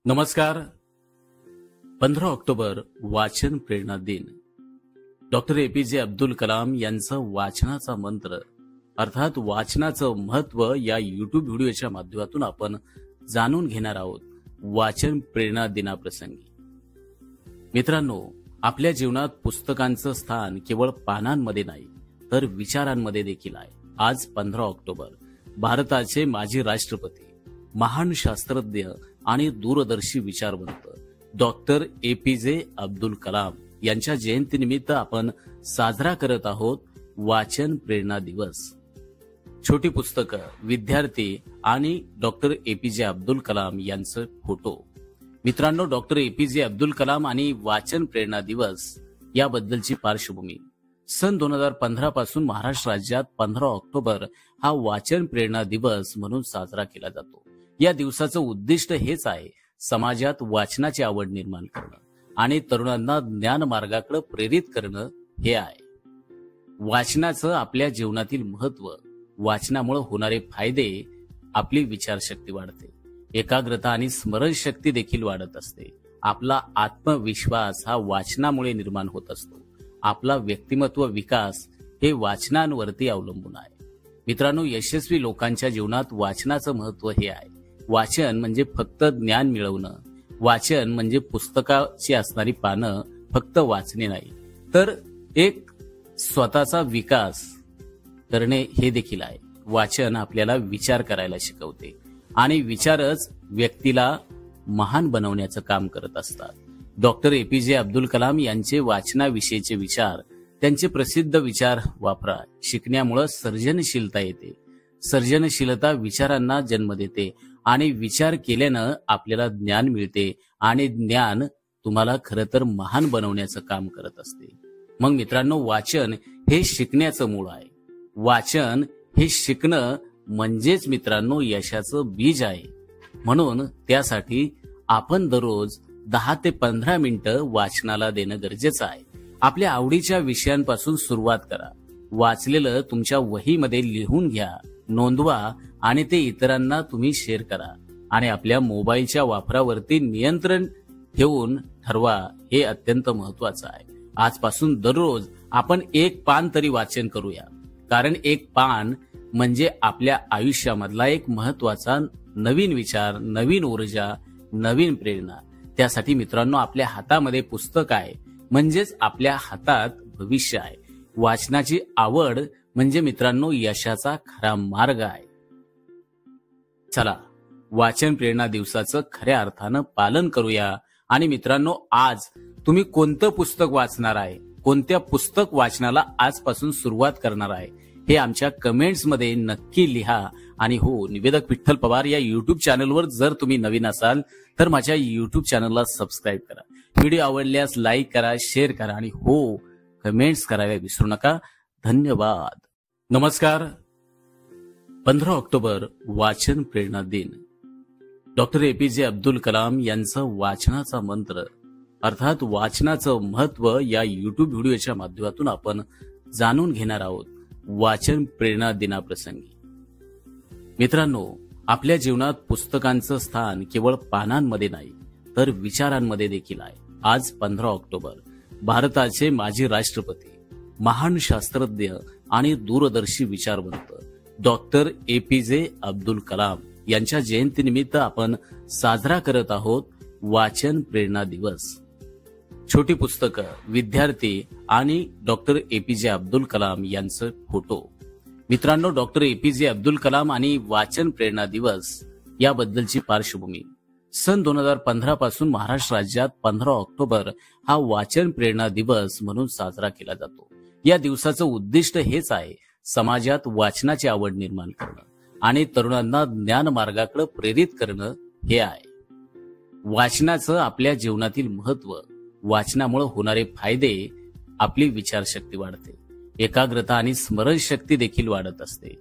नमस्कार. 15 ऑक्टोबर वाचन प्रेरणा दिन. डॉक्टर एपीजे अब्दुल कलाम यांचं वाचनाचा मंत्र अर्थात वाचनाचं महत्व या युट्यूब व्हिडिओच्या माध्यमातून आपण जाणून घेणार आहोत. वाचन प्रेरणा दिनाप्रसंगी मित्रांनो, आपल्या जीवनात पुस्तकांचं स्थान केवळ पानांमध्ये नाही तर विचारांमध्ये देखील आहे. आज 15 ऑक्टोबर भारताचे माजी राष्ट्रपती, महान शास्त्रज्ञ आणि दूरदर्शी विचारवंत डॉक्टर एपीजे अब्दुल कलाम यांच्या जयंतीनिमित्त आपण साजरा करत आहोत वाचन प्रेरणा दिवस. छोटी पुस्तकं, विद्यार्थी आणि डॉक्टर एपीजे अब्दुल कलाम यांचे फोटो. मित्रांनो, डॉक्टर एपीजे अब्दुल कलाम आणि वाचन प्रेरणा दिवस याबद्दलची पार्श्वभूमी. सन 2015 पासून महाराष्ट्र राज्यात 15 ऑक्टोबर हा वाचन प्रेरणा दिवस म्हणून साजरा केला जातो. या दिवसाचं उद्दिष्ट हेच आहे, समाजात वाचनाची आवड निर्माण करणं आणि तरुणांना ज्ञान मार्गाकडे प्रेरित करणं हे आहे. वाचनाचं आपल्या जीवनातील महत्व, वाचनामुळे होणारे फायदे, आपली विचारशक्ती वाढते, एकाग्रता आणि स्मरणशक्ती देखील वाढत असते. आपला आत्मविश्वास हा वाचनामुळे निर्माण होत असतो. आपला व्यक्तिमत्व विकास हे वाचनांवरती अवलंबून आहे. मित्रांनो, यशस्वी लोकांच्या जीवनात वाचनाचं महत्व हे आहे. वाचन म्हणजे फक्त ज्ञान मिळवणं, वाचन म्हणजे पुस्तकाची असणारी पानं फक्त वाचणे नाही, तर एक स्वतःचा विकास करणे हे देखील आहे. वाचन आपल्याला विचार करायला शिकवते आणि विचारच व्यक्तीला महान बनवण्याचं काम करत असतात. डॉक्टर एपीजे अब्दुल कलाम यांचे वाचनाविषयीचे विचार, त्यांचे प्रसिद्ध विचार वापरा. शिकण्यामुळे सर्जनशीलता येते, सर्जनशीलता विचारांना जन्म देते आणि विचार केल्यानं आपल्याला ज्ञान मिळते आणि ज्ञान तुम्हाला खरं तर महान बनवण्याचं काम करत असते. मग मित्रांनो, वाचन हे शिकण्याचं मूळ आहे. वाचन हे शिकणं म्हणजेच मित्रांनो यशाचं बीज आहे. म्हणून त्यासाठी आपण दररोज 10 ते 15 मिनिटं वाचनाला देणं गरजेचं आहे. आपल्या आवडीच्या विषयांपासून सुरुवात करा. वाचलेलं तुमच्या वहीमध्ये लिहून घ्या, नोंदवा आणि ते इतरांना तुम्ही शेअर करा. आणि आपल्या मोबाईलच्या वापरावरती नियंत्रण ठेवून ठरवा, हे अत्यंत महत्वाचं आहे. आजपासून दररोज आपण एक पान तरी वाचन करूया, कारण एक पान म्हणजे आपल्या आयुष्यामधला एक महत्वाचा नवीन विचार, नवीन ऊर्जा, नवीन प्रेरणा. त्यासाठी मित्रांनो, आपल्या हातामध्ये पुस्तक आहे म्हणजेच आपल्या हातात भविष्य आहे. वाचनाची आवड म्हणजे मित्रांनो यशाचा खरा मार्ग आहे. चला, वाचन प्रेरणा दिवसाचं खऱ्या अर्थानं पालन करूया. आणि मित्रांनो, आज तुम्ही कोणतं पुस्तक वाचणार आहे, कोणत्या पुस्तक वाचनाला आजपासून सुरुवात करणार आहे, हे आमच्या कमेंट्समध्ये नक्की लिहा. आणि हो, निवेदक विठ्ठल पवार या युट्यूब चॅनलवर जर तुम्ही नवीन असाल तर माझ्या युट्यूब चॅनलला सबस्क्राईब करा. व्हिडिओ आवडल्यास लाईक करा, शेअर करा आणि हो, कमेंट्स करायला विसरू नका. धन्यवाद. नमस्कार. 15 ऑक्टोबर वाचन प्रेरणा दिन. डॉक्टर एपीजे अब्दुल कलाम यांचं वाचनाचा मंत्र अर्थात वाचनाचं महत्व या युट्यूब व्हिडिओच्या माध्यमातून आपण जाणून घेणार आहोत वाचन प्रेरणा दिनाप्रसंगी. मित्रांनो, आपल्या जीवनात पुस्तकांचं स्थान केवळ पानांमध्ये नाही तर विचारांमध्ये देखील आहे. आज 15 ऑक्टोबर भारताचे माजी राष्ट्रपती, महान शास्त्रज्ञ आणि दूरदर्शी विचारवंत डॉक्टर एपीजे अब्दुल कलाम यांच्या जयंतीनिमित्त आपण साजरा करत आहोत वाचन प्रेरणा दिवस. छोटी पुस्तकं, विद्यार्थी आणि डॉक्टर एपीजे अब्दुल कलाम यांचे फोटो. मित्रांनो, डॉक्टर एपीजे अब्दुल कलाम आणि वाचन प्रेरणा दिवस याबद्दलची पार्श्वभूमी. सन 2015 पासून महाराष्ट्र राज्यात 15 ऑक्टोबर हा वाचन प्रेरणा दिवस म्हणून साजरा केला जातो. या दिवसाचं उद्दिष्ट हेच आहे, समाजात वाचनाची आवड निर्माण करणं आणि तरुणांना ज्ञान मार्गाकडे प्रेरित करणं हे आहे. वाचनाचं आपल्या जीवनातील महत्व, वाचनामुळे होणारे फायदे, आपली विचारशक्ती वाढते, एकाग्रता आणि स्मरणशक्ती देखील वाढत असते.